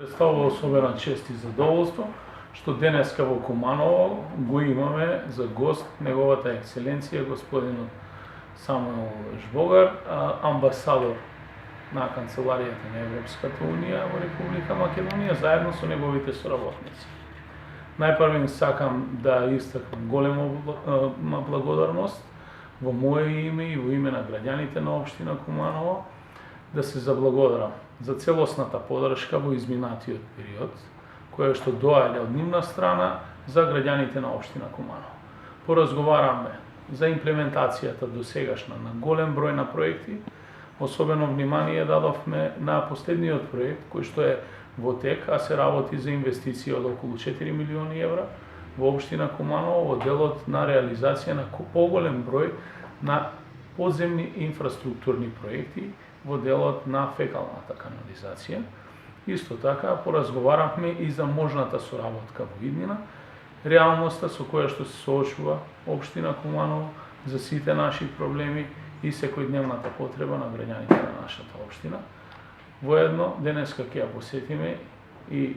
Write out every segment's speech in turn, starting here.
Представува особена чест и задоволство што денеска во Куманово го имаме за гост неговата екселенција господинот Самуел Жбогар, амбасадор на Канцеларијата на Европската Унија во Република Македонија, заедно со неговите соработници. Најпрво им сакам да истакнам голема благодарност во моје име и во име на граѓаните на општина Куманово, да се заблагодарам за целосната подршка во изминатиот период, која што доаѓа од нивна страна за граѓаните на општина Куманово. Поразговараме за имплементацијата досегашна на голем број на проекти. Особено внимание дадовме на последниот проект кој што е во тек, а се работи за инвестиција од околу 4 милиони евра во општина Куманово во делот на реализација на поголем број на подземни инфраструктурни проекти во делот на фекалната канализација. Исто така поразговаравме и за можната соработка во иднина, реалноста со која што се соочува општина Куманово за сите наши проблеми и секојдневната потреба на граѓаните на нашата општина. Воедно, денеска ќе ја посетиме и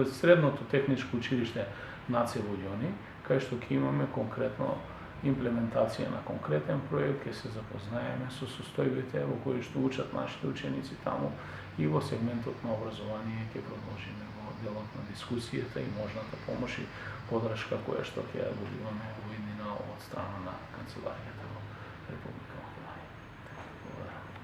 Средното техничко училиште Наце Водјони, кај што ќе имаме конкретно имплементација на конкретен проект, ќе се запознаеме со состојбите во кои што учат нашите ученици таму и во сегментот на образование ќе продолжиме во делот на дискусијата и можната помош и подршка која што ќе ја добиваме во иднина од страна на Канцеларијата во Република